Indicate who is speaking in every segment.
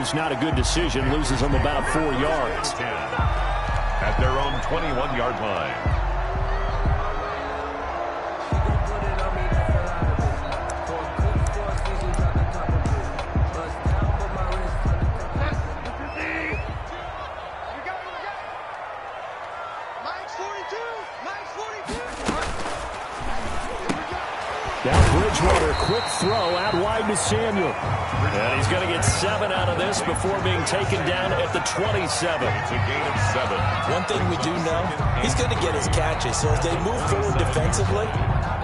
Speaker 1: was not a good decision. Loses them about 4 yards.
Speaker 2: At their own 21-yard line.
Speaker 1: Now Bridgewater, quick throw out wide to Samuel. And he's going to get 7 out of this before being taken down at the 27.
Speaker 2: It's a gain of 7.
Speaker 3: One thing we do know, he's going to get his catches. So as they move forward defensively,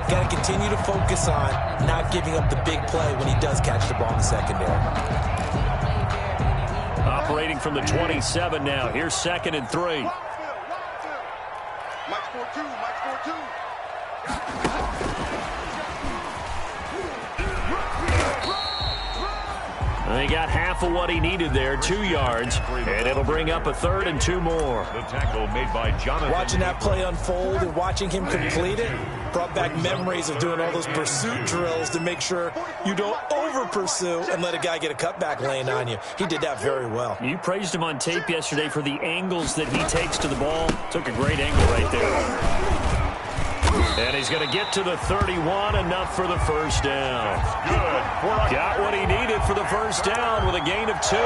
Speaker 3: got to continue to focus on not giving up the big play when he does catch the ball in the secondary.
Speaker 1: Operating from the 27 now. Here's 2nd and 3.
Speaker 4: Mike's 4-2. Mike's 4-2.
Speaker 1: He got half of what he needed there, 2 yards, and it'll bring up a 3rd and 2 more.
Speaker 2: The tackle made by Jonathan.
Speaker 3: Watching that play unfold and watching him complete it brought back memories of doing all those pursuit drills to make sure you don't over-pursue and let a guy get a cutback lane on you. He did that very well.
Speaker 1: You praised him on tape yesterday for the angles that he takes to the ball. Took a great angle right there. And he's going to get to the 31, enough for the first down.
Speaker 2: Good.
Speaker 1: Got what he needed for the first down with a gain of 2.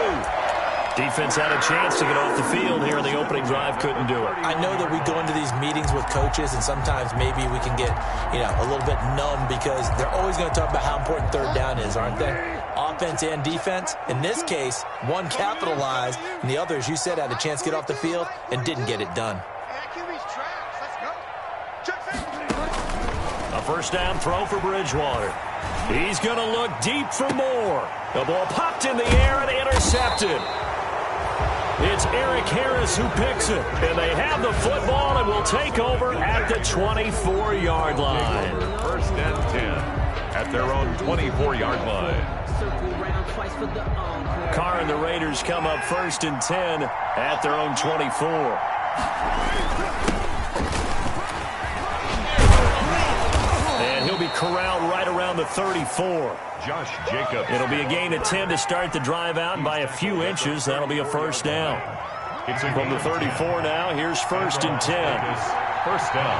Speaker 1: Defense had a chance to get off the field here in the opening drive, couldn't do it.
Speaker 3: I know that we go into these meetings with coaches, and sometimes maybe we can get, a little bit numb because they're always going to talk about how important 3rd down is, aren't they? Offense and defense. In this case, one capitalized, and the other, as you said, had a chance to get off the field and didn't get it done.
Speaker 1: A first down throw for Bridgewater. He's going to look deep for more. The ball popped in the air and intercepted. It's Eric Harris who picks it. And they have the football and will take over at the 24-yard line.
Speaker 2: 1st and 10 at their own 24-yard line.
Speaker 1: Carr and the Raiders come up 1st and 10 at their own 24. He'll be corralled right around the 34.
Speaker 2: Josh Jacobs.
Speaker 1: It'll be a gain of 10 to start the drive out, and by a few inches, that'll be a first down.
Speaker 2: It's
Speaker 1: from the 34 now. Here's 1st and 10.
Speaker 2: First down.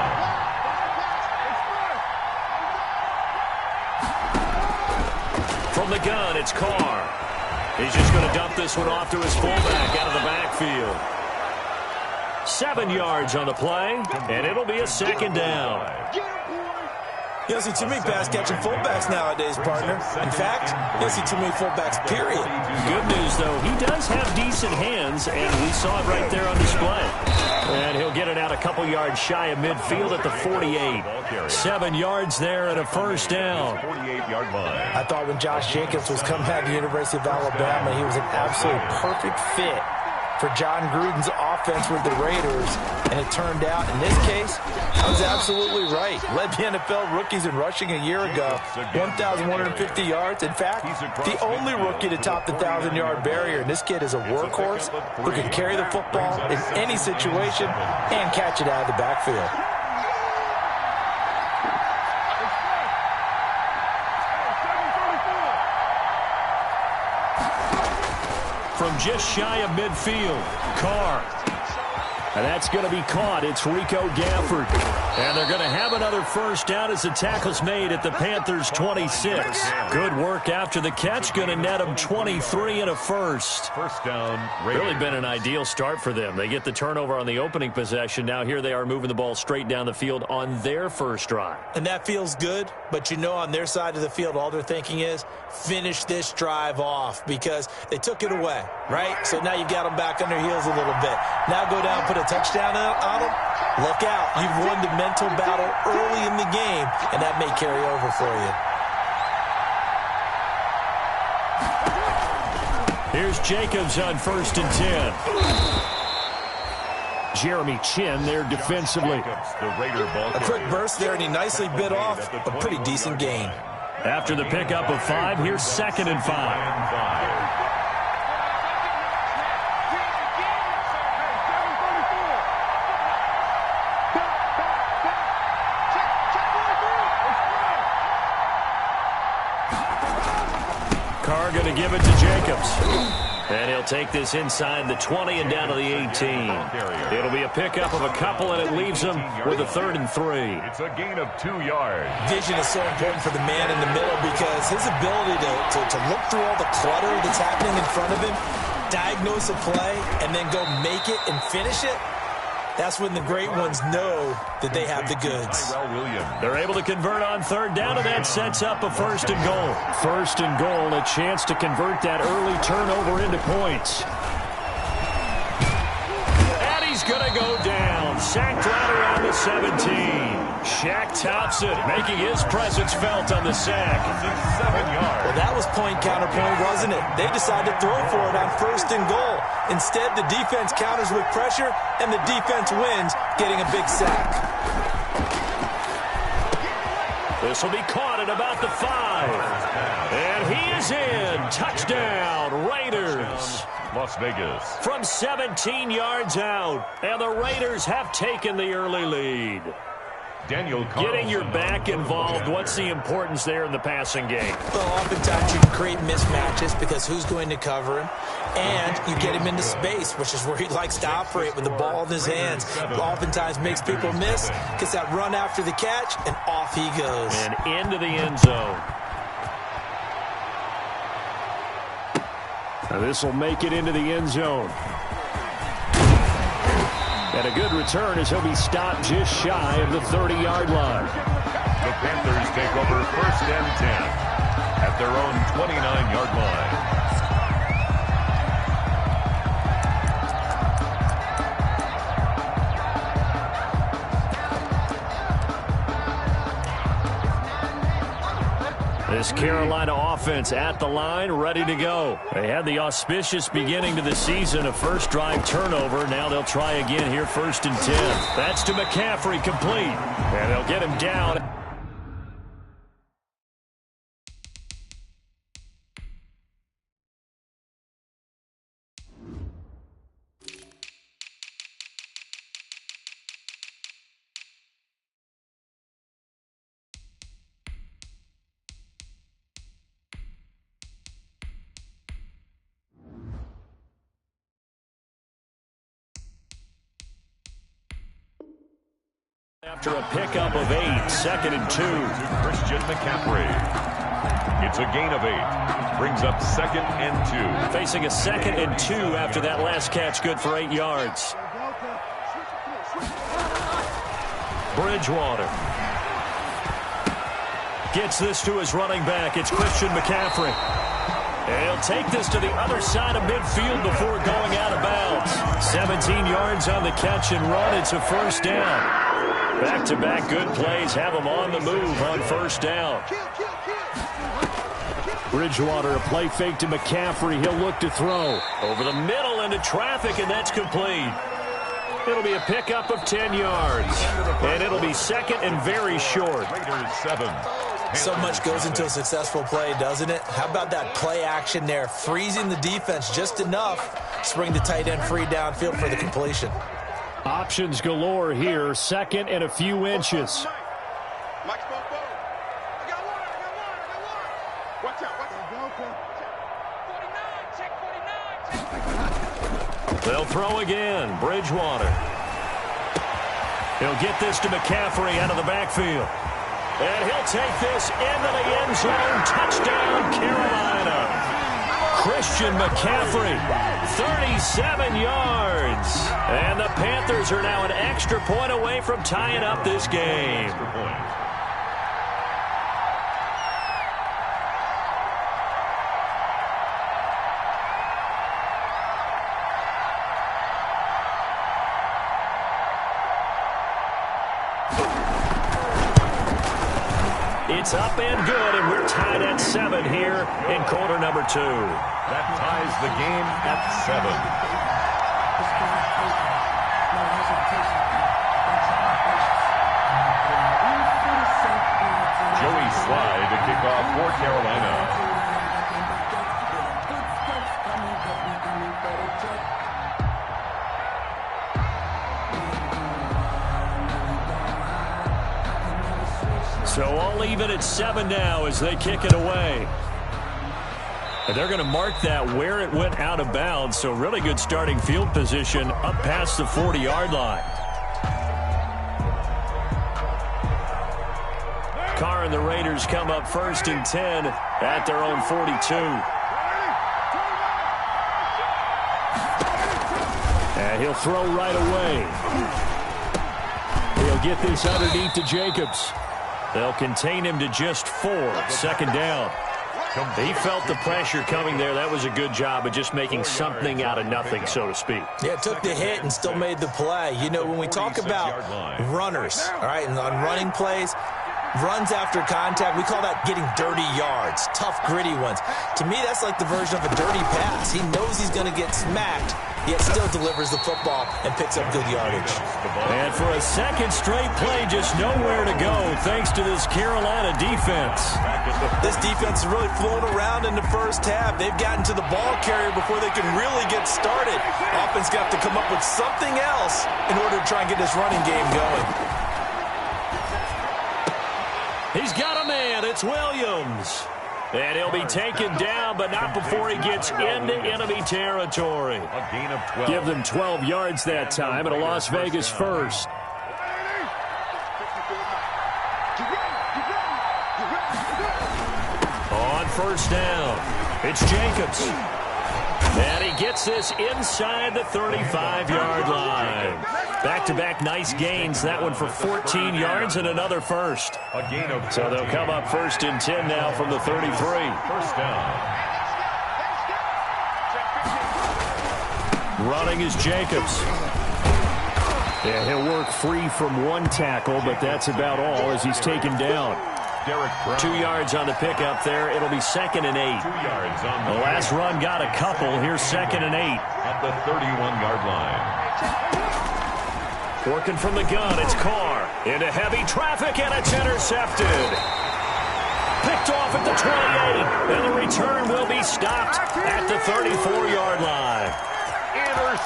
Speaker 1: From the gun, it's Carr. He's just going to dump this one off to his fullback out of the backfield. 7 yards on the play, and it'll be a 2nd down.
Speaker 3: You don't see too many pass-catching fullbacks nowadays, partner. In fact, you don't see too many fullbacks, period.
Speaker 1: Good news, though, he does have decent hands, and we saw it right there on display. And he'll get it out a couple yards shy of midfield at the 48. 7 yards there and a first down.
Speaker 2: 48-yard line.
Speaker 3: I thought when Josh Jacobs was coming out of the University of Alabama, he was an absolute perfect fit for John Gruden's offense with the Raiders, and it turned out, in this case, I was absolutely right. Led the NFL rookies in rushing a year ago, 1,150 yards. In fact, the only rookie to top the 1,000-yard barrier. And this kid is a workhorse who can carry the football in any situation and catch it out of the backfield.
Speaker 1: From just shy of midfield, Carr. And that's going to be caught. It's Rico Gafford. And they're going to have another first down as the tackle's made at the Panthers' 26. Good work after the catch. Going to net them 23 and a first.
Speaker 2: First down. Raiders.
Speaker 1: Really been an ideal start for them. They get the turnover on the opening possession. Now here they are moving the ball straight down the field on their first drive.
Speaker 3: And that feels good, but on their side of the field, all they're thinking is finish this drive off because they took it away, right? So now you've got them back on their heels a little bit. Now go down, put a touchdown on them. Look out. You've won the mental battle early in the game, and that may carry over for
Speaker 1: you. Here's Jacobs on 1st and 10. Jeremy Chin there defensively.
Speaker 3: A quick burst there, and he nicely bit off a pretty decent gain.
Speaker 1: After the pickup of 5, here's 2nd and 5. Carr going to give it to Jacobs. And he'll take this inside the 20 and down to the 18. It'll be a pickup of a couple, and it leaves him with a 3rd and 3.
Speaker 2: It's a gain of 2 yards.
Speaker 3: Vision is so important for the man in the middle because his ability to look through all the clutter that's happening in front of him, diagnose a play, and then go make it and finish it, that's when the great ones know that they have the goods.
Speaker 1: They're able to convert on 3rd down, and that sets up a 1st and goal. 1st and goal, a chance to convert that early turnover into points. And he's going to go down. Sacked right around the 17. Shaq Thompson making his presence felt on the sack.
Speaker 2: 7 yards.
Speaker 3: Well, that was point counterpoint, wasn't it? They decided to throw for it on 1st and goal. Instead, the defense counters with pressure, and the defense wins, getting a big sack.
Speaker 1: This will be caught at about the 5. And he is in. Touchdown, Raiders.
Speaker 2: Las Vegas.
Speaker 1: From 17 yards out. And the Raiders have taken the early lead.
Speaker 2: Daniel
Speaker 1: Getting your back involved, what's the importance there in the passing game?
Speaker 3: Well, oftentimes you can create mismatches because who's going to cover him? And you get him into space, which is where he likes to operate with the ball in his hands. Oftentimes makes people miss, gets that run after the catch, and off he goes.
Speaker 1: And into the end zone. Now this will make it into the end zone. And a good return as he'll be stopped just shy of the 30-yard line.
Speaker 2: The Panthers take over 1st and 10 at their own 29-yard line.
Speaker 1: This Carolina offense at the line, ready to go. They had the auspicious beginning to the season, a first drive turnover. Now they'll try again here, 1st and 10. That's to McCaffrey, complete. And they'll get him down. After a pickup of 8, 2nd and 2.
Speaker 2: Christian McCaffrey. It's a gain of 8. Brings up 2nd and 2.
Speaker 1: Facing a 2nd and 2 after that last catch, good for 8 yards. Bridgewater gets this to his running back. It's Christian McCaffrey. And he'll take this to the other side of midfield before going out of bounds. 17 yards on the catch and run. It's a 1st down. Back-to-back good plays have him on the move on 1st down. Bridgewater, a play fake to McCaffrey. He'll look to throw. Over the middle into traffic, and that's complete. It'll be a pickup of 10 yards. And it'll be 2nd and very short.
Speaker 2: Raiders 7.
Speaker 3: So much goes into a successful play, doesn't it? How about that play action there? Freezing the defense just enough to bring the tight end free downfield for the completion.
Speaker 1: Options galore here. 2nd and a few inches. They'll throw again. Bridgewater. He'll get this to McCaffrey out of the backfield. And he'll take this into the end zone. Touchdown, Carolina. Christian McCaffrey, 37 yards. And the Panthers are now an extra point away from tying up this game. It's up and good, and we're tied at 7 here in quarter number 2.
Speaker 2: That ties the game at 7. Joey Sly to kick off for Carolina.
Speaker 1: So all even at 7 now as they kick it away. And they're going to mark that where it went out of bounds, so really good starting field position up past the 40-yard line. Carr and the Raiders come up 1st and 10 at their own 42. And he'll throw right away. He'll get this underneath to Jacobs. They'll contain him to just 4. 2nd down. He felt the pressure coming there. That was a good job of just making something out of nothing, so to speak.
Speaker 3: Yeah, took the hit and still made the play. You know, when we talk about runners, all right, and on running plays, runs after contact, we call that getting dirty yards, tough, gritty ones. To me, that's like the version of a dirty pass. He knows he's going to get smacked, yet still delivers the football and picks up good yardage.
Speaker 1: And for a second straight play, just nowhere to go thanks to this Carolina defense.
Speaker 3: This defense is really flown around in the first half. They've gotten to the ball carrier before they can really get started. Offense got to come up with something else in order to try and get this running game going.
Speaker 1: He's got a man. It's Williams. And he'll be taken down, but not before he gets into enemy territory.
Speaker 2: A gain of 12.
Speaker 1: Give them 12 yards that time and a Las Vegas first. On 1st down, it's Jacobs. And he gets this inside the 35-yard line. Back-to-back nice gains. That one for 14 yards and another first.
Speaker 2: A gain of 14.
Speaker 1: So they'll come up 1st and 10 now from the 33.
Speaker 2: 1st down.
Speaker 1: Running is Jacobs. Yeah, he'll work free from one tackle, but that's about all as he's taken down. 2 yards on the pickup there. It'll be 2nd and 8.
Speaker 2: 2 yards on
Speaker 1: the last run got a couple. Here's 2nd and 8.
Speaker 2: At the 31-yard line.
Speaker 1: Working from the gun, it's Carr. Into heavy traffic, and it's intercepted. Picked off at the 28, and the return will be stopped at the 34-yard line.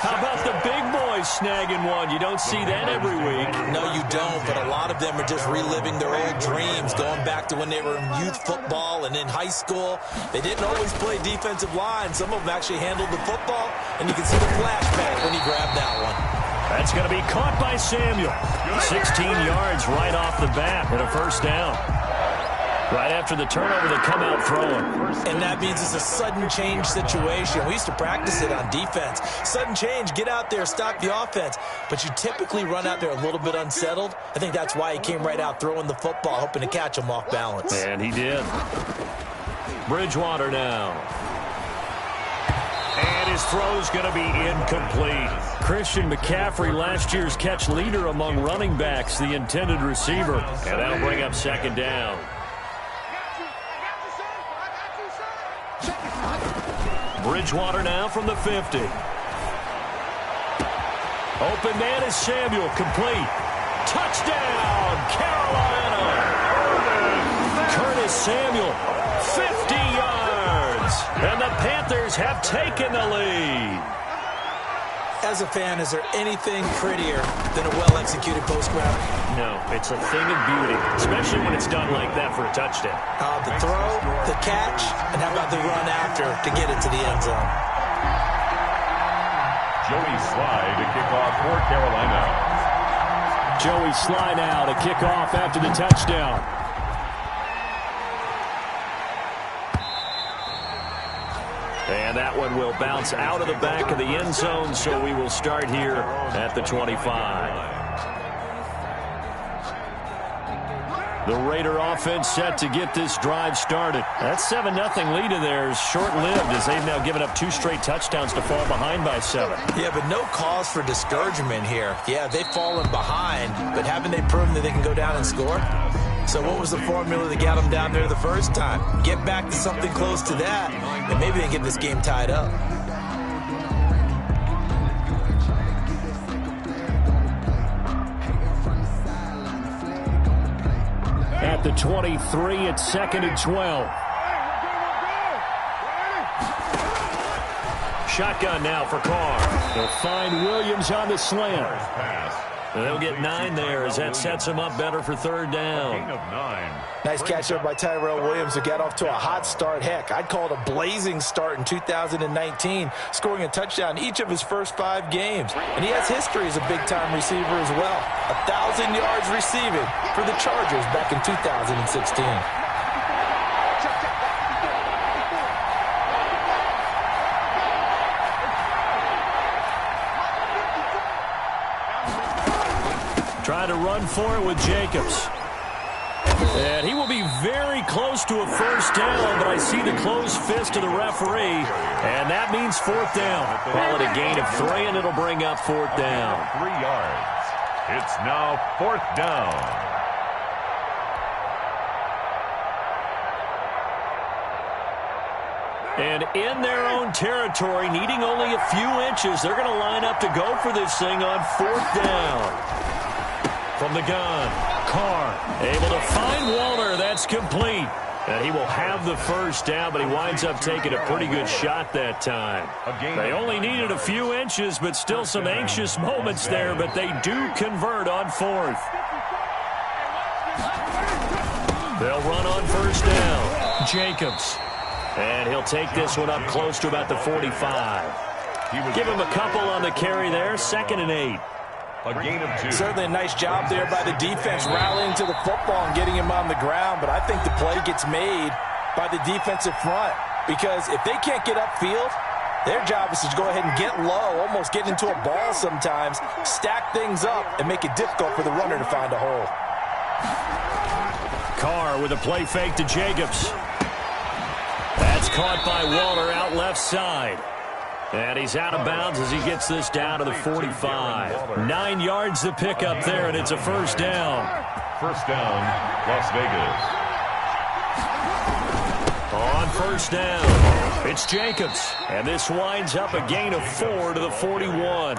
Speaker 1: How about the big boys snagging one? You don't see that every week.
Speaker 3: No, you don't, but a lot of them are just reliving their old dreams, going back to when they were in youth football and in high school. They didn't always play defensive line. Some of them actually handled the football, and you can see the flashback when he grabbed that one.
Speaker 1: That's going to be caught by Samuel. 16 yards right off the bat and a 1st down. Right after the turnover, they come out throwing.
Speaker 3: And that means it's a sudden change situation. We used to practice it on defense. Sudden change, get out there, stop the offense. But you typically run out there a little bit unsettled. I think that's why he came right out throwing the football, hoping to catch him off balance.
Speaker 1: And he did. Bridgewater now. And his throw's going to be incomplete. Christian McCaffrey, last year's catch leader among running backs, the intended receiver. And that'll bring up 2nd down. Bridgewater now from the 50. Open man is Samuel, complete. Touchdown, Carolina. Curtis Samuel, 50 yards. And the Panthers have taken the lead.
Speaker 3: As a fan, is there anything prettier than a well-executed post-grab?
Speaker 1: No, it's a thing of beauty, especially when it's done like that for a touchdown.
Speaker 3: The throw, the catch, and how about the run after to get it to the end zone?
Speaker 2: Joey Slye to kick off for Carolina.
Speaker 1: Joey Slye now to kick off after the touchdown. And that one will bounce out of the back of the end zone, so we will start here at the 25. The Raider offense set to get this drive started. That 7-0 lead of theirs short-lived as they've now given up 2 straight touchdowns to fall behind by 7.
Speaker 3: Yeah, but no cause for discouragement here. Yeah, they've fallen behind, but haven't they proven that they can go down and score? So what was the formula that got them down there the first time? Get back to something close to that, and maybe they get this game tied up.
Speaker 1: At the 23, it's 2nd and 12. Shotgun now for Carr. They'll find Williams on the slant. And they'll get 9 there as that sets them up better for third down.
Speaker 2: Gain of 9.
Speaker 3: Nice catch up by Tyrell Williams, who got off to a hot start. Heck, I'd call it a blazing start in 2019, scoring a touchdown each of his first 5 games. And he has history as a big-time receiver as well. 1,000 yards receiving for the Chargers back in 2016.
Speaker 1: Try to run for it with Jacobs. And he will be very close to a first down, but I see the closed fist of the referee, and that means 4th down. Call it a gain of 3, and it'll bring up 4th down.
Speaker 2: 3 yards. It's now 4th down.
Speaker 1: And in their own territory, needing only a few inches, they're going to line up to go for this thing on 4th down. From the gun, Carr able to find Walter. That's complete. And he will have the first down, but he winds up taking a pretty good shot that time. They only needed a few inches, but still some anxious moments there, but they do convert on 4th. They'll run on first down. Jacobs. And he'll take this one up close to about the 45. Give him a couple on the carry there, 2nd and 8.
Speaker 2: A gain of 2.
Speaker 3: Certainly a nice job there by the defense rallying to the football and getting him on the ground, but I think the play gets made by the defensive front because if they can't get upfield, their job is to go ahead and get low, almost get into a ball sometimes, stack things up, and make it difficult for the runner to find a hole.
Speaker 1: Carr with a play fake to Jacobs. That's caught by Walter out left side. And he's out of bounds as he gets this down to the 45. 9 yards to pick up there, and it's a first down.
Speaker 2: First down, Las Vegas.
Speaker 1: On first down, it's Jacobs. And this winds up a gain of 4 to the 41.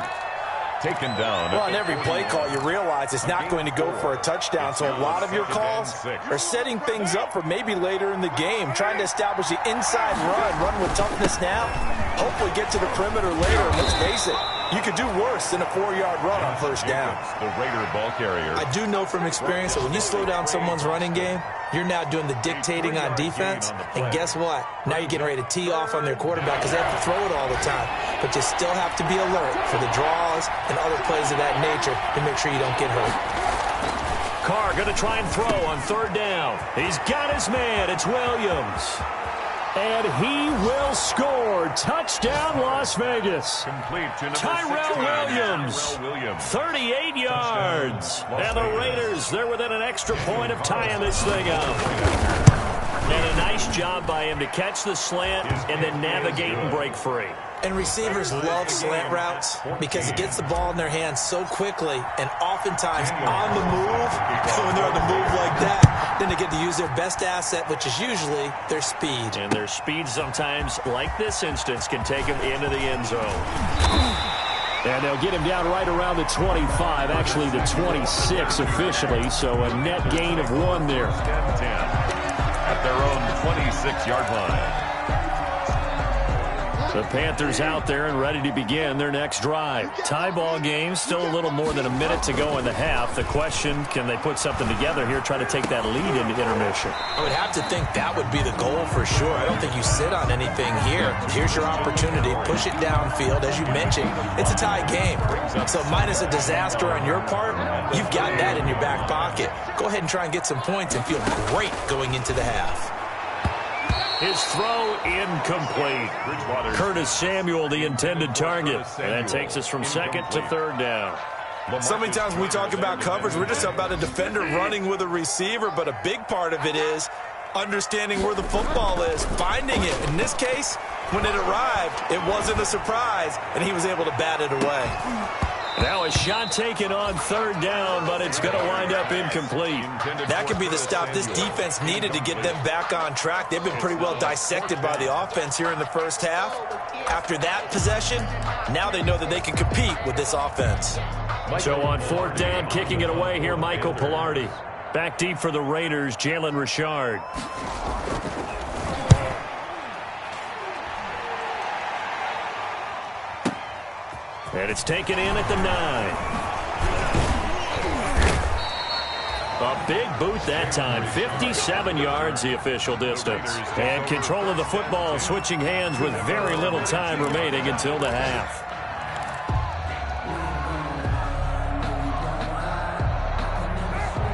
Speaker 2: Taken down.
Speaker 3: Well, on every play call, you realize it's not going to go for a touchdown, so a lot of your calls are setting things up for maybe later in the game, trying to establish the inside run with toughness now, hopefully get to the perimeter later. And let's face it, you could do worse than a 4-yard run on first down.
Speaker 2: The Raider ball carrier.
Speaker 3: I do know from experience that when you slow down someone's running game, you're now doing the dictating on defense, and guess what? Now you're getting ready to tee off on their quarterback because they have to throw it all the time. But you still have to be alert for the draws and other plays of that nature to make sure you don't get hurt.
Speaker 1: Carr going to try and throw on 3rd down. He's got his man. It's Williams. And he will score. Touchdown, Las Vegas.
Speaker 2: Complete to
Speaker 1: Tyrell Williams. 38 yards. And the Raiders, they're within an extra point of tying this thing up. And a nice job by him to catch the slant and then navigate and break free.
Speaker 3: And receivers love slant routes because it gets the ball in their hands so quickly and oftentimes on the move. When they're on the move like that, then they get to use their best asset, which is usually their speed.
Speaker 1: And their speed sometimes, like this instance, can take them into the end zone. And they'll get him down right around the 25, actually the 26 officially, so a net gain of 1 there.
Speaker 2: At their own 26-yard line.
Speaker 1: The Panthers out there and ready to begin their next drive. Tie ball game, still a little more than a minute to go in the half. The question, can they put something together here, try to take that lead into intermission?
Speaker 3: I would have to think that would be the goal for sure. I don't think you sit on anything here. Here's your opportunity. Push it downfield. As you mentioned, it's a tie game. So minus a disaster on your part, you've got that in your back pocket. Go ahead and try and get some points and feel great going into the half.
Speaker 1: His throw incomplete. Curtis Samuel, the intended target. And that takes us from 2nd to 3rd down.
Speaker 3: So many times when we talk about coverage, we're just about a defender running with a receiver, but a big part of it is understanding where the football is, finding it. In this case, when it arrived, it wasn't a surprise, and he was able to bat it away.
Speaker 1: Now a shot taken on 3rd down, but it's going to wind up incomplete.
Speaker 3: That could be the stop this defense needed to get them back on track. They've been pretty well dissected by the offense here in the first half. After that possession, now they know that they can compete with this offense.
Speaker 1: So on 4th down, kicking it away here, Michael Pilardi. Back deep for the Raiders, Jalen Richard. And it's taken in at the 9. A big boot that time. 57 yards the official distance. And control of the football switching hands with very little time remaining until the half.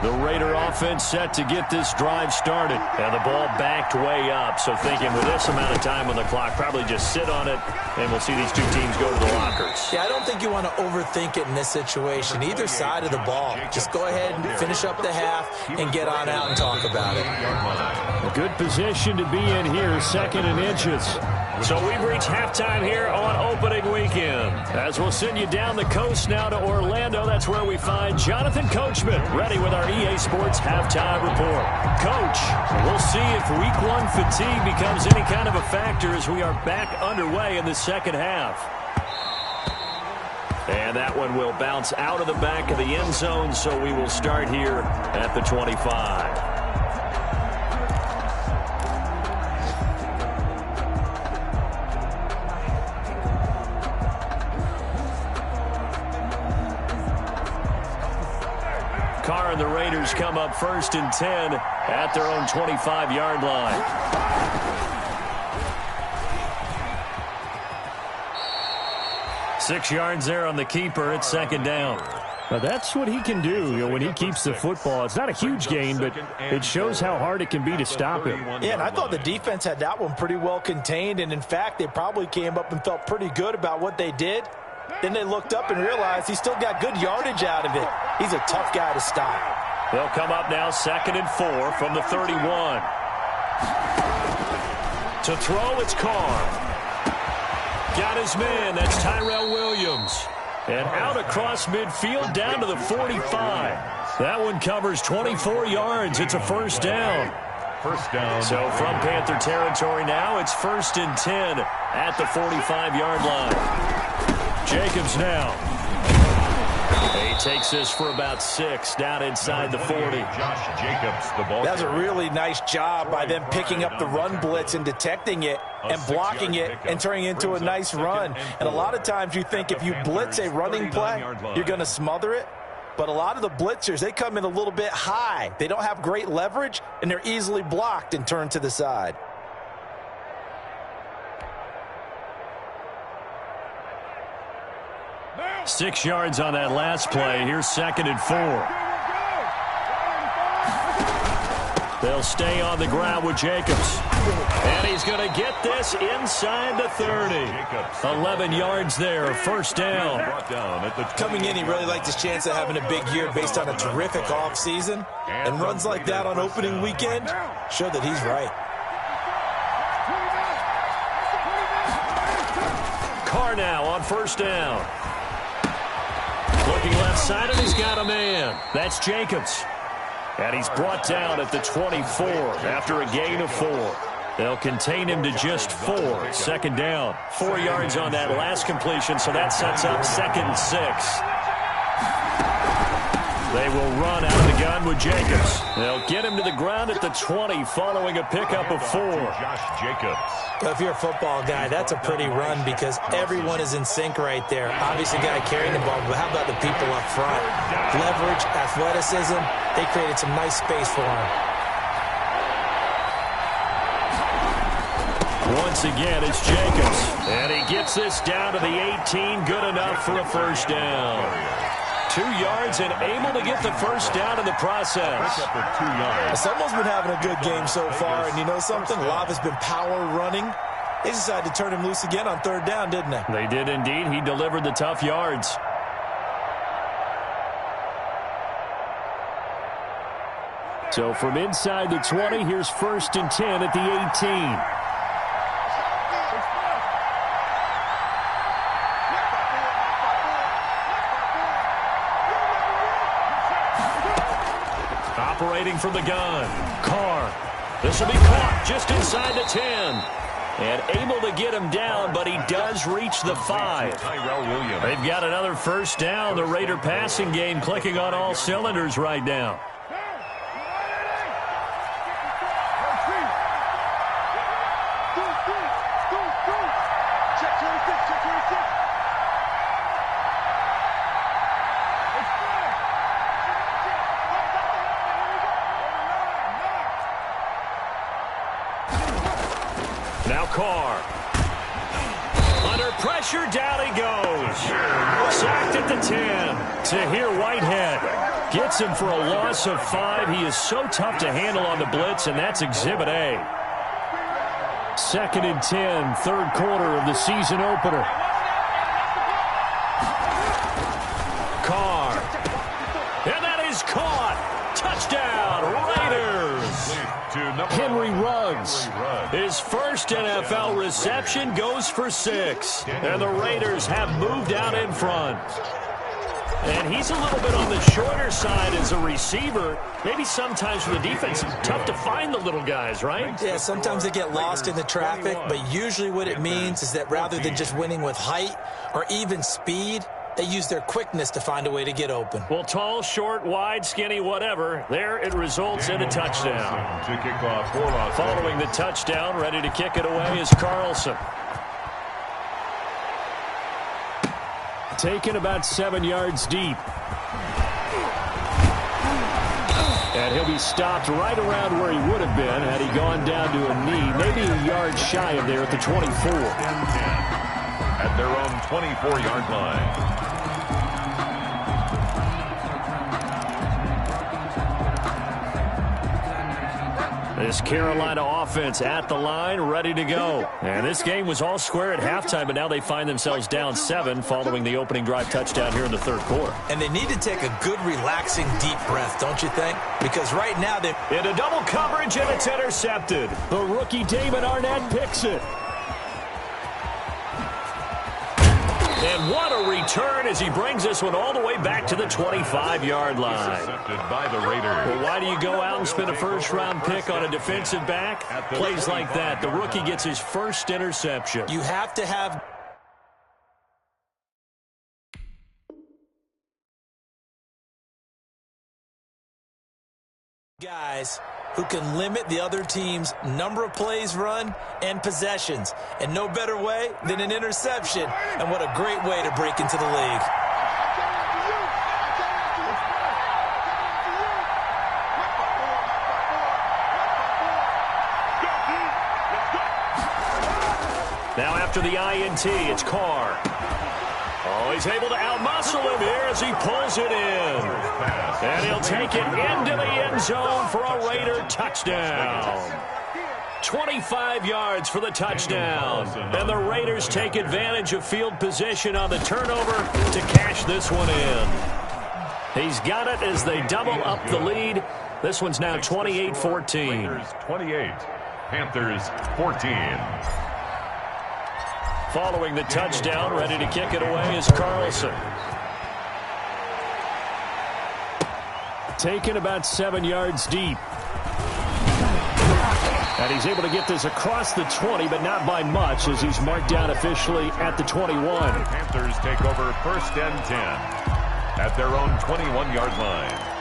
Speaker 1: The Raider offense set to get this drive started. And the ball backed way up. So thinking with this amount of time on the clock, probably just sit on it, and we'll see these two teams go to the lockers.
Speaker 3: Yeah, I don't think you want to overthink it in this situation. Either side of the ball. Just go ahead and finish up the half and get on out and talk about it.
Speaker 1: A good position to be in here, 2nd and inches. So we've reached halftime here on opening weekend. As we'll send you down the coast now to Orlando, that's where we find Jonathan Coachman, ready with our EA Sports halftime report. Coach, we'll see if week 1 fatigue becomes any kind of a factor as we are back underway in the second half. And that one will bounce out of the back of the end zone, so we will start here at the 25. Carr and the Raiders come up 1st and 10 at their own 25-yard line. Six yards there on the keeper. It's 2nd down.
Speaker 4: Now that's what he can do, when he keeps the football. It's not a huge gain, but it shows how hard it can be to stop him.
Speaker 3: Yeah, and I thought the defense had that one pretty well contained, and in fact, they probably came up and felt pretty good about what they did. Then they looked up and realized he still got good yardage out of it. He's a tough guy to stop.
Speaker 1: They'll come up now 2nd and 4 from the 31. To throw, it's Carr. Got his man. That's Tyrell Williams. And out across midfield down to the 45. That one covers 24 yards. It's a 1st down.
Speaker 2: First down.
Speaker 1: So from Panther territory now, it's 1st and 10 at the 45-yard line. Jacobs now. He takes this for about 6 down inside the 40.
Speaker 2: Josh Jacobs, the ball.
Speaker 3: That's a really nice job by them picking up the run blitz and detecting it and blocking it and turning it into a nice run. And a lot of times you think if you blitz a running play, you're going to smother it. But a lot of the blitzers, they come in a little bit high. They don't have great leverage, and they're easily blocked and turned to the side.
Speaker 1: Six yards on that last play. Here's 2nd and 4. They'll stay on the ground with Jacobs. And he's going to get this inside the 30. 11 yards there, 1st down.
Speaker 3: Coming in, he really liked his chance of having a big year based on a terrific offseason. And runs like that on opening weekend show that he's right.
Speaker 1: Carr now on 1st down. Looking left side, and he's got a man. That's Jacobs. And he's brought down at the 24 after a gain of 4. They'll contain him to just 4. 2nd down. 4 yards on that last completion, so that sets up 2nd and 6. They will run out of the gun with Jacobs. They'll get him to the ground at the 20 following a pickup of 4.
Speaker 2: Josh Jacobs.
Speaker 3: Well, if you're a football guy, that's a pretty run because everyone is in sync right there. Obviously, guy carrying the ball, but how about the people up front? Leverage, athleticism, they created some nice space for him.
Speaker 1: Once again, it's Jacobs. And he gets this down to the 18. Good enough for a 1st down. 2 yards and able to get the 1st down in the process.
Speaker 3: Someone's been having a good game so far, and you know something? A lot has been power running. They decided to turn him loose again on 3rd down, didn't they?
Speaker 1: They did indeed. He delivered the tough yards. So from inside the 20, here's 1st and 10 at the 18. Operating from the gun. Carr. This will be caught just inside the 10. And able to get him down, but he does reach the 5. They've got another 1st down. The Raider passing game clicking on all cylinders right now. pressure, down he goes. Sacked at the 10. Tahir Whitehead gets him for a loss of 5. He is so tough to handle on the blitz, and that's Exhibit A. 2nd and 10, third quarter of the season opener. Carr. And that is caught. Touchdown, Raiders. Henry Ruggs. His first NFL reception goes for 6. And the Raiders have moved out in front. And he's a little bit on the shorter side as a receiver. Maybe sometimes for the defense, it's tough to find the little guys, right?
Speaker 3: Yeah, sometimes they get lost in the traffic, but usually what it means is that rather than just winning with height or even speed, they use their quickness to find a way to get open.
Speaker 1: Well, tall, short, wide, skinny, whatever, there it results in a touchdown.
Speaker 2: To kick off.
Speaker 1: Following the touchdown, ready to kick it away is Carlson. Taken about 7 yards deep. And he'll be stopped right around where he would have been had he gone down to a knee, maybe a yard shy of there at the 24.
Speaker 2: At their own 24-yard line.
Speaker 1: This Carolina offense at the line, ready to go. And this game was all square at halftime, but now they find themselves down 7 following the opening drive touchdown here in the third quarter.
Speaker 3: And they need to take a good, relaxing, deep breath, don't you think? Because right now they're
Speaker 1: into double coverage, and it's intercepted. The rookie Damon Arnett picks it. And what a return as he brings this one all the way back to the 25-yard line.
Speaker 2: Intercepted by the Raiders.
Speaker 1: Well, why do you go out and spend a first-round pick on a defensive back? Plays like that. The rookie gets his first interception.
Speaker 3: You have to have guys who can limit the other team's number of plays run and possessions. And no better way than an interception. And what a great way to break into the league.
Speaker 1: Now after the INT, it's Carr. Oh, he's able to outmuscle him here as he pulls it in. And he'll take it into the end zone for a Raider touchdown. 25 yards for the touchdown. And the Raiders take advantage of field position on the turnover to cash this one in. He's got it as they double up the lead. This one's now 28-14.
Speaker 2: Raiders 28, Panthers 14.
Speaker 1: Following the touchdown, ready to kick it away is Carlson. Taken about 7 yards deep. And he's able to get this across the 20, but not by much as he's marked down officially at the 21.
Speaker 2: Panthers take over 1st and 10 at their own 21-yard line.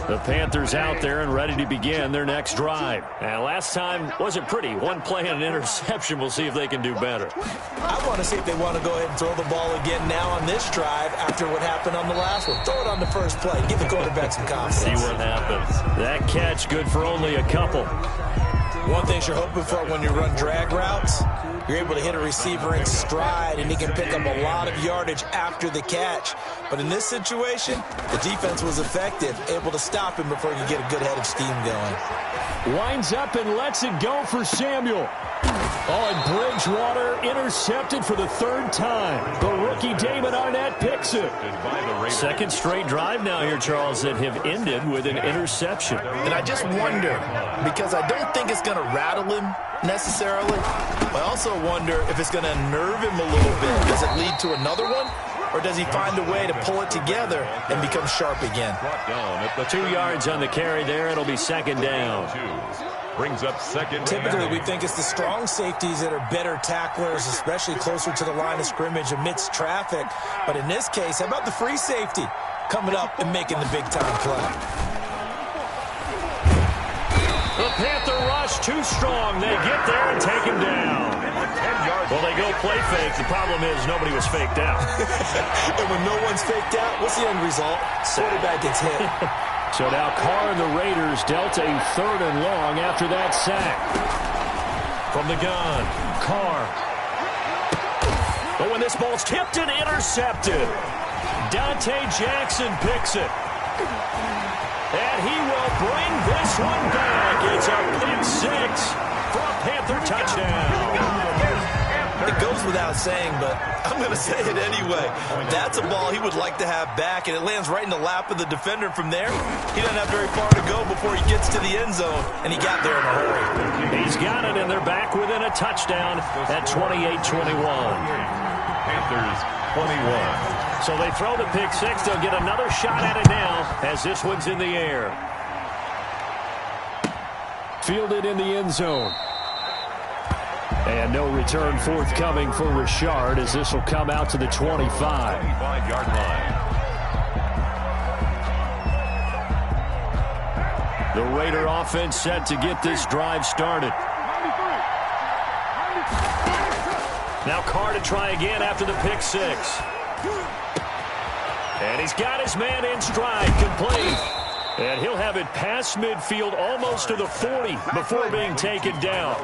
Speaker 1: The Panthers out there and ready to begin their next drive. And last time wasn't pretty. One play and an interception. We'll see if they can do better.
Speaker 3: I want to see if they want to go ahead and throw the ball again now on this drive after what happened on the last one. Throw it on the first play. Give the quarterback some confidence.
Speaker 1: See what happens. That catch good for only a couple.
Speaker 3: One thing you're hoping for when you run drag routes, you're able to hit a receiver in stride, and he can pick up a lot of yardage after the catch. But in this situation, the defense was effective, able to stop him before he could get a good head of steam going.
Speaker 1: Winds up and lets it go for Samuel. Oh, and Bridgewater intercepted for the third time. The rookie Damon Arnett picks it. Second straight drive now here, Charles, that have ended with an interception.
Speaker 5: And I just wonder, because I don't think it's going to rattle him necessarily. I also wonder if it's going to unnerve him a little bit. Does it lead to another one? Or does he find a way to pull it together and become sharp again?
Speaker 1: 2 yards on the carry there. It'll be second down.
Speaker 2: Brings up second.
Speaker 3: Typically, we think it's the strong safeties that are better tacklers, especially closer to the line of scrimmage amidst traffic. But in this case, how about the free safety coming up and making the big-time play?
Speaker 1: The Panther rush too strong. They get there and take him down. Well, they go play fake. The problem is nobody was faked out.
Speaker 3: And when no one's faked out, what's the end result? Quarterback gets hit.
Speaker 1: So now Carr and the Raiders dealt a 3rd and long after that sack. From the gun, Carr. But when this ball's tipped and intercepted, Dante Jackson picks it. And he will bring this one back. It's a pick 6 for a Panther touchdown.
Speaker 5: It goes without saying, but I'm going to say it anyway. That's a ball he would like to have back, and it lands right in the lap of the defender. From there, he doesn't have very far to go before he gets to the end zone, and he got there in a hurry.
Speaker 1: He's got it, and they're back within a touchdown at 28-21.
Speaker 2: Panthers 21.
Speaker 1: So they throw the pick 6. They'll get another shot at it now as this one's in the air. Fielded in the end zone. And no return forthcoming for Richard as this will come out to the 25.
Speaker 2: 25-yard line.
Speaker 1: The Raider offense set to get this drive started. Now Carr to try again after the pick 6. And he's got his man in stride, complete. And he'll have it past midfield almost to the 40 before being taken down.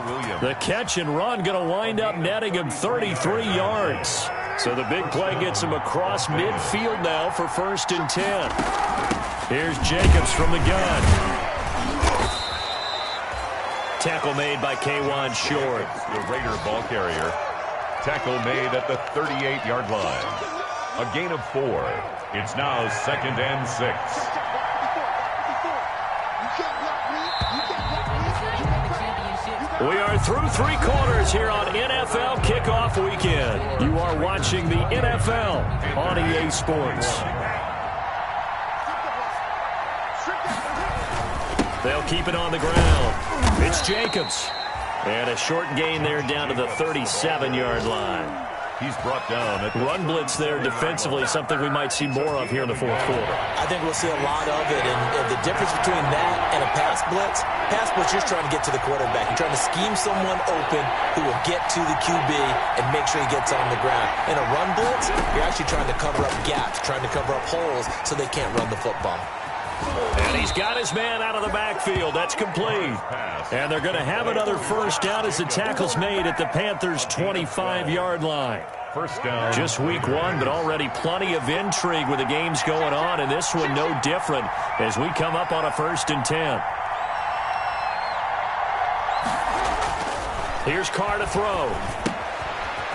Speaker 1: The catch and run going to wind up netting him 33 yards. So the big play gets him across midfield now for 1st and 10. Here's Jacobs from the gun. Tackle made by K'Wan Short.
Speaker 2: The Raider ball carrier. Tackle made at the 38-yard line. A gain of 4. It's now 2nd and 6.
Speaker 1: We are through 3 quarters here on NFL Kickoff Weekend. You are watching the NFL on EA Sports. They'll keep it on the ground. It's Jacobs. And a short gain there down to the 37-yard line.
Speaker 2: He's brought down.
Speaker 1: Run blitz there defensively, something we might see more of here in the 4th quarter.
Speaker 5: I think we'll see a lot of it, and the difference between that and a pass blitz, you're trying to get to the quarterback. You're trying to scheme someone open who will get to the QB and make sure he gets on the ground. In a run blitz, you're actually trying to cover up gaps, trying to cover up holes so they can't run the football.
Speaker 1: And he's got his man out of the backfield. That's complete. And they're going to have another 1st down as the tackle's made at the Panthers' 25-yard line.
Speaker 2: 1st down.
Speaker 1: Just week 1, but already plenty of intrigue with the games going on, and this one no different as we come up on a 1st and 10. Here's Carr to throw.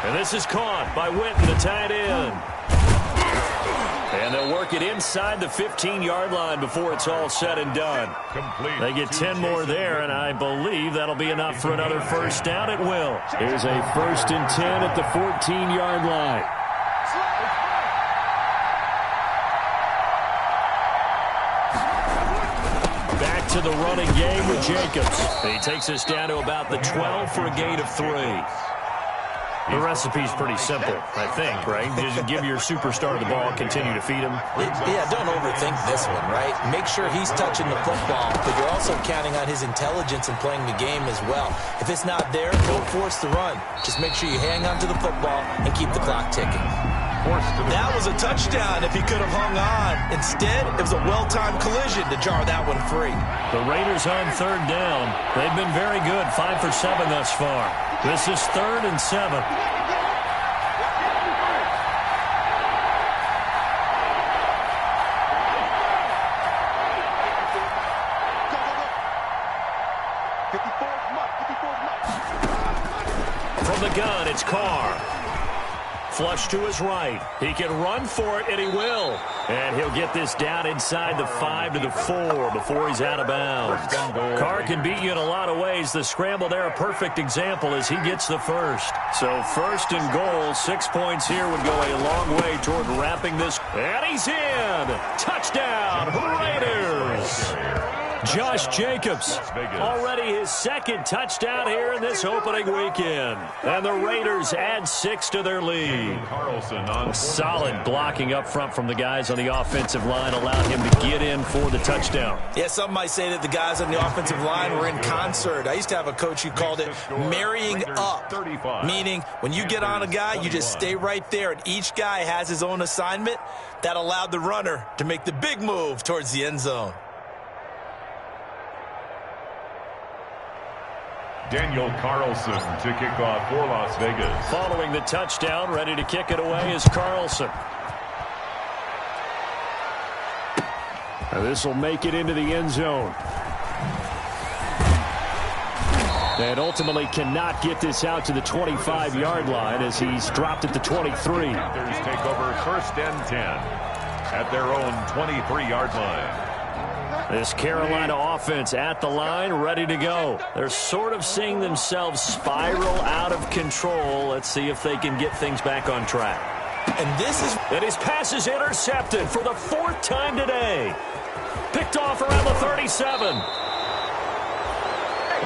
Speaker 1: And this is caught by Witten, the tight end. And they'll work it inside the 15-yard line before it's all said and done.
Speaker 2: Complete.
Speaker 1: They get 10 more there, and I believe that'll be enough for another 1st down. It will. Here's a 1st and 10 at the 14-yard line. Back to the running game with Jacobs. He takes us down to about the 12 for a gain of 3. The recipe's pretty simple, I think, right? Just give your superstar the ball, continue to feed him.
Speaker 5: Yeah, don't overthink this one, right? Make sure he's touching the football, but you're also counting on his intelligence and playing the game as well. If it's not there, don't force the run. Just make sure you hang on to the football and keep the clock ticking. That was a touchdown if he could have hung on. Instead, it was a well-timed collision to jar that one free.
Speaker 1: The Raiders on 3rd down. They've been very good, 5 for 7 thus far. This is 3rd and 7. From the gun, it's Carr. Flush to his right. He can run for it, and he will. And he'll get this down inside the 5 to the 4 before he's out of bounds. Carr can beat you in a lot of ways. The scramble there, a perfect example as he gets the 1st. So 1st and goal, 6 points here would go a long way toward wrapping this. And he's in. Touchdown, Raiders. Josh Jacobs, already his 2nd touchdown here in this opening weekend. And the Raiders add 6 to their lead. Solid blocking up front from the guys on the offensive line allowed him to get in for the touchdown.
Speaker 5: Yeah, some might say that the guys on the offensive line were in concert. I used to have a coach who called it marrying up, meaning when you get on a guy, you just stay right there, and each guy has his own assignment. That allowed the runner to make the big move towards the end zone.
Speaker 2: Daniel Carlson to kick off for Las Vegas.
Speaker 1: Following the touchdown, ready to kick it away is Carlson. This will make it into the end zone. And ultimately cannot get this out to the 25-yard line as he's dropped at the 23.
Speaker 2: Panthers take over 1st and 10 at their own 23-yard line.
Speaker 1: This Carolina offense at the line, ready to go. They're sort of seeing themselves spiral out of control. Let's see if they can get things back on track. And his pass is intercepted for the 4th time today. Picked off around the 37.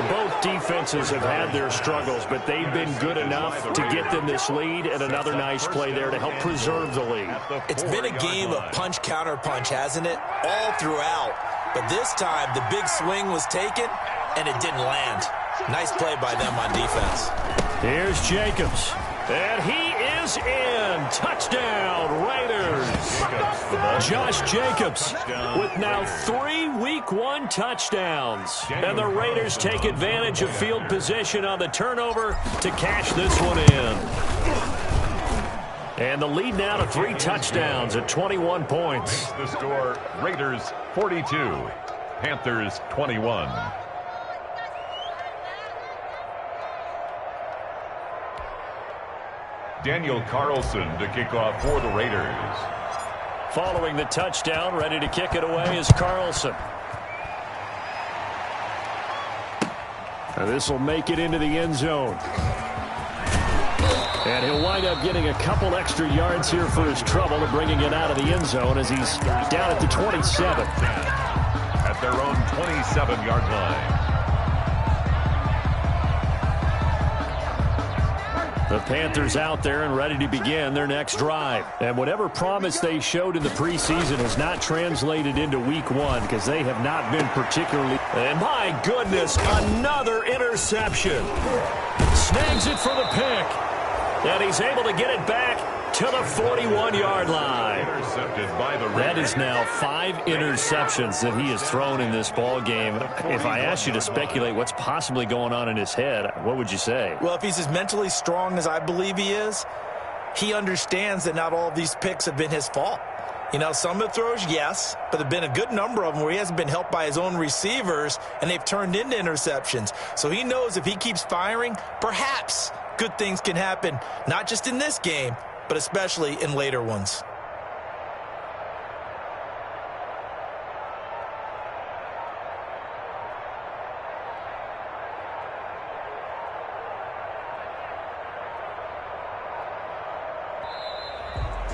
Speaker 1: Both defenses have had their struggles, but they've been good enough to get them this lead, and another nice play there to help preserve the lead.
Speaker 3: It's been a game of punch-counter-punch, hasn't it? All throughout. But this time, the big swing was taken, and it didn't land. Nice play by them on defense.
Speaker 1: Here's Jacobs. And he is in. Touchdown, Raiders. Josh Jacobs with now 3 Week 1 touchdowns. And the Raiders take advantage of field position on the turnover to cash this one in. And the lead now to 3 touchdowns at 21 points.
Speaker 2: The score, Raiders 42, Panthers 21. Daniel Carlson to kick off for the Raiders.
Speaker 1: Following the touchdown, ready to kick it away is Carlson. And this will make it into the end zone. And he'll wind up getting a couple extra yards here for his trouble and bringing it out of the end zone as he's down at the 27.
Speaker 2: At their own 27-yard line.
Speaker 1: The Panthers out there and ready to begin their next drive. And whatever promise they showed in the preseason has not translated into Week 1 because they have not been particularly... And my goodness, another interception. Snags it for the pick. And he's able to get it back to the 41-yard line.
Speaker 2: Intercepted by the Raiders.
Speaker 1: That is now 5 interceptions that he has thrown in this ball game. If I asked you to speculate what's possibly going on in his head, what would you say?
Speaker 3: Well, if he's as mentally strong as I believe he is, he understands that not all of these picks have been his fault. You know, some of the throws, yes, but there have been a good number of them where he hasn't been helped by his own receivers, and they've turned into interceptions. So he knows if he keeps firing, perhaps good things can happen, not just in this game, but especially in later ones.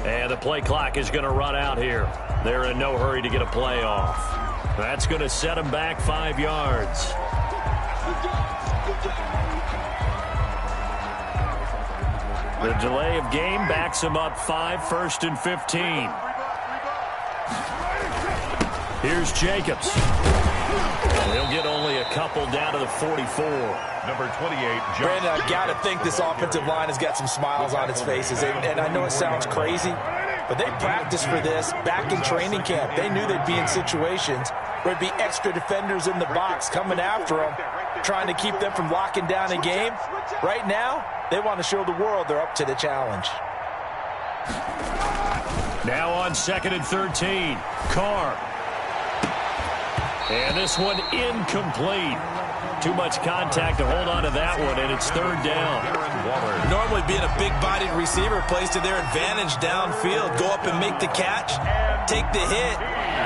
Speaker 1: And the play clock is going to run out here. They're in no hurry to get a play off. That's going to set them back 5 yards. The delay of game backs them up 5, 1st and 15. Here's Jacobs. They'll get only a couple down to the 44.
Speaker 2: Number 28,
Speaker 3: Brandon, I've got to think this offensive line has got some smiles on its faces. And I know it sounds crazy, but they practiced for this back in training camp. They knew they'd be in situations where there'd be extra defenders in the box coming after them, trying to keep them from locking down a game. Right now, they want to show the world they're up to the challenge.
Speaker 1: Now on 2nd and 13, Carr. And this one incomplete. Too much contact to hold on to that one, and it's 3rd down.
Speaker 3: Normally being a big-bodied receiver plays to their advantage downfield. Go up and make the catch, take the hit,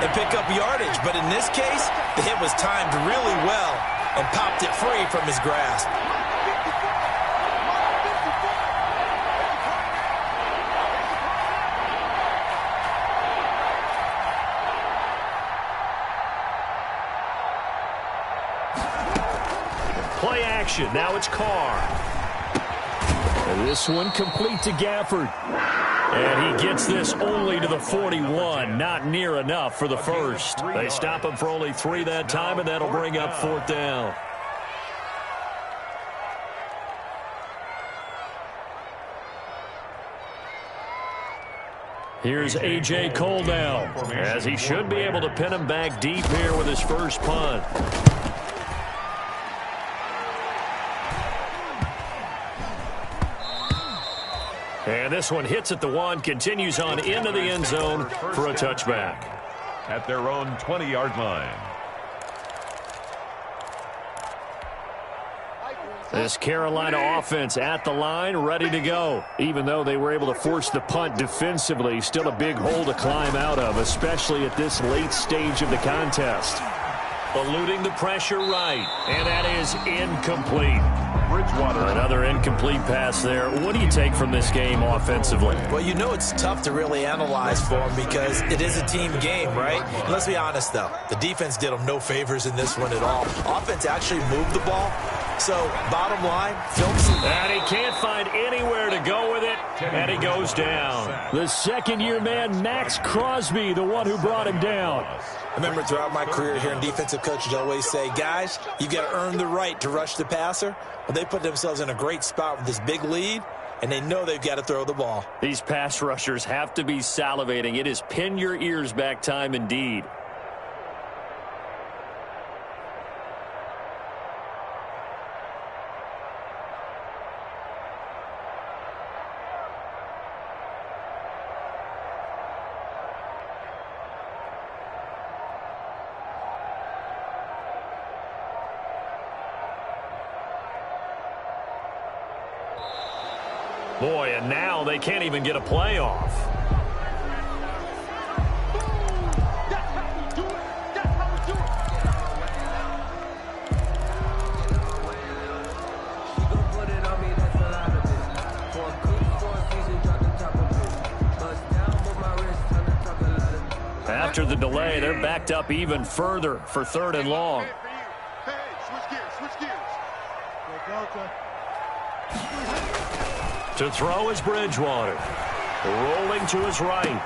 Speaker 3: and pick up yardage. But in this case, the hit was timed really well and popped it free from his grasp.
Speaker 1: Play action. Now it's Carr. And this one complete to Gafford. And he gets this only to the 41. Not near enough for the first. They stop him for only 3 that time, and that'll bring up 4th down. Here's A.J. Cole now, as he should be able to pin him back deep here with his first punt. And this one hits at the 1, continues on into the end zone for a touchback.
Speaker 2: At their own 20-yard line.
Speaker 1: This Carolina offense at the line, ready to go. Even though they were able to force the punt defensively, still a big hole to climb out of, especially at this late stage of the contest. Eluding the pressure right, and that is incomplete.
Speaker 2: Bridgewater.
Speaker 1: Another incomplete pass there. What do you take from this game offensively?
Speaker 3: Well, you know it's tough to really analyze for them because it is a team game, right? Let's be honest, though. The defense did them no favors in this one at all. Offense actually moved the ball. So, bottom line, Phillips.
Speaker 1: And he can't find anywhere to go with it, and he goes down. The second-year man, Max Crosby, the one who brought him down.
Speaker 3: I remember throughout my career hearing defensive coaches always say, guys, you've got to earn the right to rush the passer. Well, they put themselves in a great spot with this big lead, and they know they've got to throw the ball.
Speaker 1: These pass rushers have to be salivating. It is pin your ears back time indeed. Boy, and now they can't even get a play off. After the delay, they're backed up even further for 3rd and long. To throw is Bridgewater. Rolling to his right.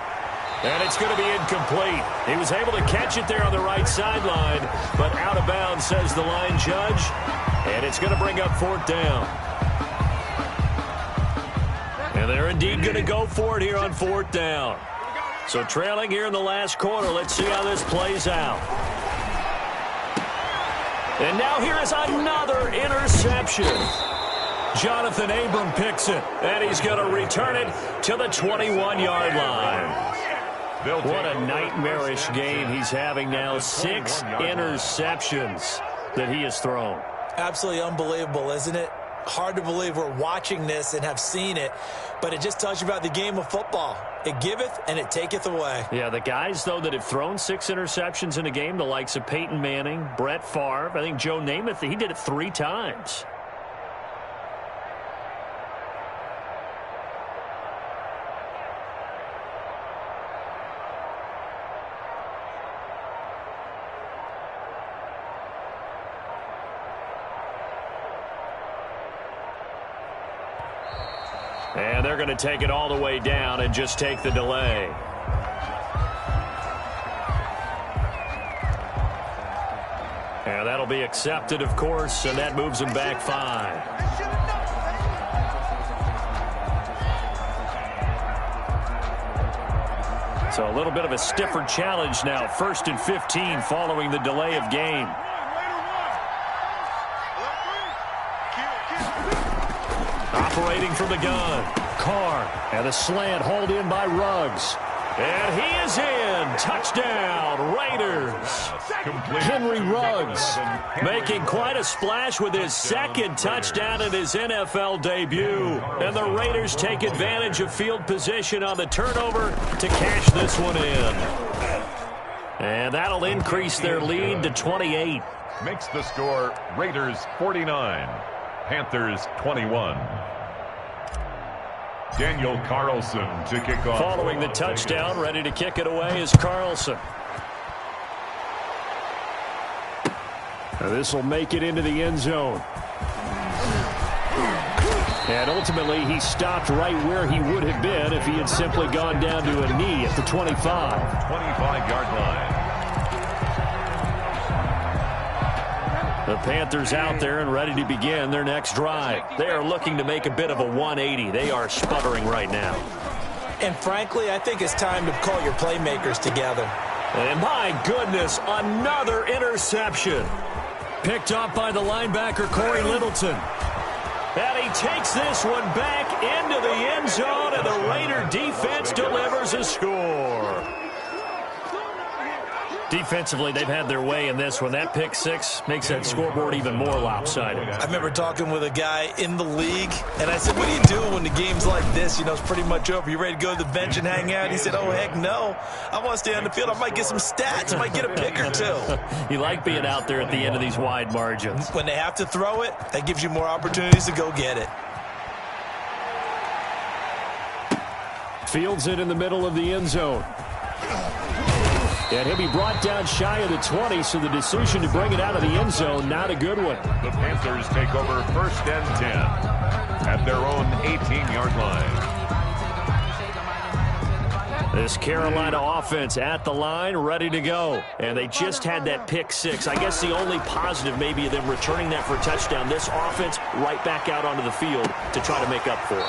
Speaker 1: And it's going to be incomplete. He was able to catch it there on the right sideline, but out of bounds, says the line judge. And it's going to bring up 4th down. And they're indeed going to go for it here on 4th down. So trailing here in the last quarter. Let's see how this plays out. And now here is another interception. Jonathan Abram picks it, and he's going to return it to the 21-yard line. What a nightmarish game he's having now. 6 interceptions that he has thrown.
Speaker 3: Absolutely unbelievable, isn't it? Hard to believe we're watching this and have seen it, but it just tells you about the game of football. It giveth and it taketh away.
Speaker 1: Yeah, the guys, though, that have thrown 6 interceptions in a game, the likes of Peyton Manning, Brett Favre, I think Joe Namath, he did it 3 times. And they're going to take it all the way down and just take the delay. And that'll be accepted, of course, and that moves them back 5. So a little bit of a stiffer challenge now. 1st and 15 following the delay of game. Operating from the gun, Carr, and a slant hauled in by Ruggs. And he is in. Touchdown, Raiders. Henry Ruggs making quite a splash with his 2nd touchdown in his NFL debut. And the Raiders take advantage of field position on the turnover to cash this one in. And that'll increase their lead to 28.
Speaker 2: Makes the score Raiders 49, Panthers 21. Daniel Carlson to kick off.
Speaker 1: Following the touchdown, ready to kick it away is Carlson. This will make it into the end zone. And ultimately, he stopped right where he would have been if he had simply gone down to a knee at the 25.
Speaker 2: 25-yard line.
Speaker 1: The Panthers out there and ready to begin their next drive. They are looking to make a bit of a 180. They are sputtering right now.
Speaker 3: And frankly, I think it's time to call your playmakers together.
Speaker 1: And my goodness, another interception. Picked off by the linebacker, Corey Littleton. And he takes this one back into the end zone, and the Raider defense delivers a score. Defensively, they've had their way in this one. That pick six makes that scoreboard even more lopsided.
Speaker 3: I remember talking with a guy in the league, and I said, what do you do when the game's like this? You know, it's pretty much over. You ready to go to the bench and hang out? He said, oh, heck no. I want to stay on the field. I might get some stats. I might get a pick or two.
Speaker 1: You like being out there at the end of these wide margins.
Speaker 3: When they have to throw it, that gives you more opportunities to go get it.
Speaker 4: Fields it in the middle of the end zone. And he'll be brought down shy of the 20, so the decision to bring it out of the end zone, not a good one.
Speaker 2: The Panthers take over 1st and 10 at their own 18-yard line.
Speaker 1: This Carolina offense at the line, ready to go. And they just had that pick six. I guess the only positive maybe of them returning that for a touchdown. This offense right back out onto the field to try to make up for it.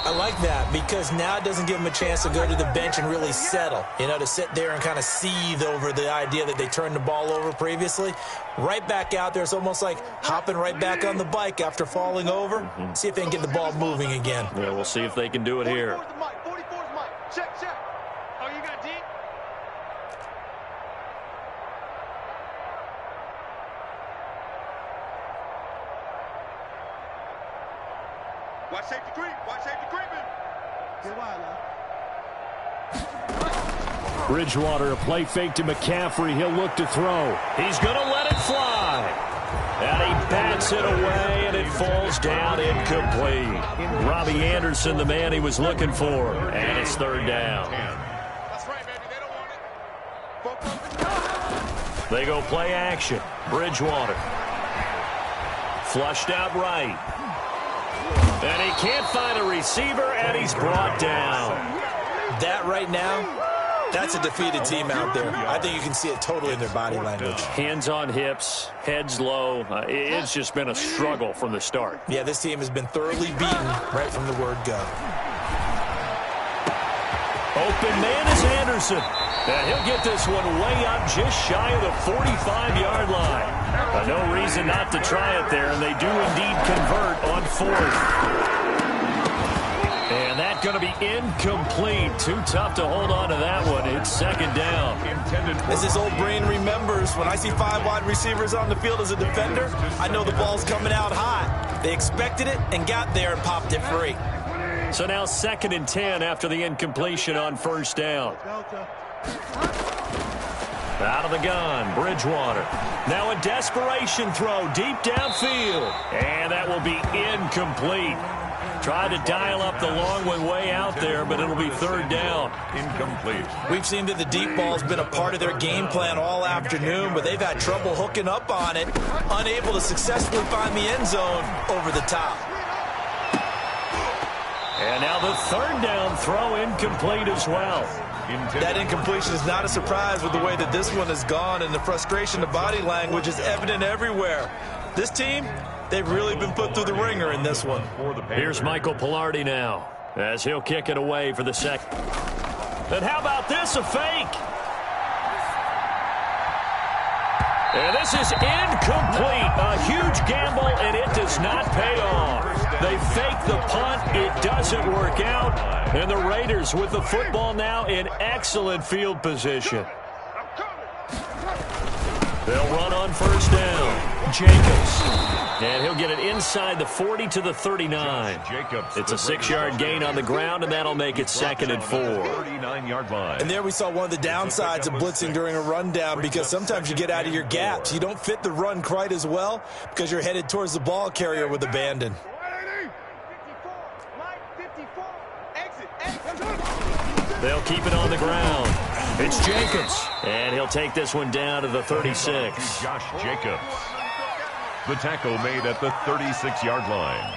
Speaker 3: I like that because now it doesn't give them a chance to go to the bench and really settle, you know, to sit there and kind of seethe over the idea that they turned the ball over previously. Right back out there, it's almost like hopping right back on the bike after falling over. See if they can get the ball moving again.
Speaker 1: Yeah, we'll see if they can do it here.
Speaker 6: 44's Mike. 44's Mike. Check, check. Oh, you got D? Watch safety creep. Watch safety creeping. Get wide, love.
Speaker 4: Bridgewater, a play fake to McCaffrey. He'll look to throw.
Speaker 1: He's going to let it fly. And he bats it away, and it falls down incomplete. Robbie Anderson, the man he was looking for. And it's 3rd down.
Speaker 6: That's right, baby. They don't want it.
Speaker 1: They go play action. Bridgewater. Flushed out right. And he can't find a receiver, and he's brought down.
Speaker 3: That right now, that's a defeated team out there. I think you can see it totally in their body language.
Speaker 1: Hands on hips, heads low. It's just been a struggle from the start.
Speaker 3: Yeah, this team has been thoroughly beaten right from the word go.
Speaker 1: Open man is Anderson. And he'll get this one way up just shy of the 45-yard line. No reason not to try it there, and they do indeed convert on 4th. And that's going to be incomplete. Too tough to hold on to that one. It's 2nd down.
Speaker 3: As his old brain remembers, when I see 5 wide receivers on the field as a defender, I know the ball's coming out hot. They expected it and got there and popped it free.
Speaker 1: So now 2nd and 10 after the incompletion on 1st down. Out of the gun, Bridgewater. Now a desperation throw deep downfield. And that will be incomplete. Tried to dial up the long one way out there, but it'll be 3rd down.
Speaker 2: Incomplete.
Speaker 3: We've seen that the deep ball's been a part of their game plan all afternoon, but they've had trouble hooking up on it, unable to successfully find the end zone over the top.
Speaker 1: And now the 3rd down throw incomplete as well.
Speaker 3: That incompletion is not a surprise with the way that this one has gone, and the frustration of body language is evident everywhere. This team, they've really been put through the ringer in this one.
Speaker 1: Here's Michael Pilardi now as he'll kick it away for the second. And how about this, a fake? And this is incomplete. A huge gamble, and it does not pay off. They fake the punt. It doesn't work out. And the Raiders with the football now in excellent field position. They'll run on 1st down. Jacobs. And he'll get it inside the 40 to the 39. It's a 6-yard gain on the ground, and that'll make it 2nd and 4.
Speaker 2: 39-yard line.
Speaker 3: And there we saw one of the downsides of blitzing during a rundown, because sometimes you get out of your gaps. You don't fit the run quite as well because you're headed towards the ball carrier with abandon.
Speaker 6: 54. Exit.
Speaker 1: They'll keep it on the ground. It's Jacobs. And he'll take this one down to the 36.
Speaker 2: Josh Jacobs. The tackle made at the 36-yard line.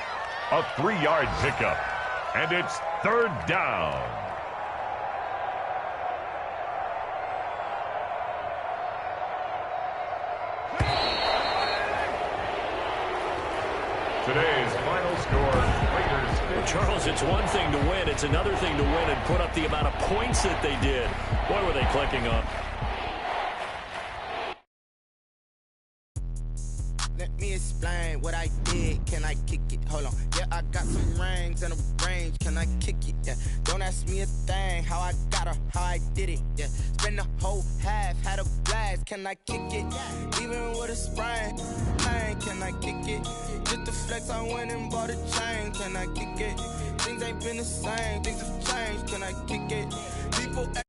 Speaker 2: A 3-yard pickup. And it's 3rd down. Today's final score, Raiders 50.
Speaker 1: Charles, it's one thing to win. It's another thing to win and put up the amount of points that they did. Boy, were they clicking up.
Speaker 7: Let me explain what I did. it? Can I kick it? Hold on. Yeah, I got some rings and a range. Can I kick it? Yeah. Don't ask me a thing. How I got her, how I did it. Yeah. Spend the whole half, had a blast. Can I kick it? Even with a sprain. Pain, can I kick it? Just the flex, I went and bought a chain. Can I kick it? Things ain't been the same. Things have changed. Can I kick it? People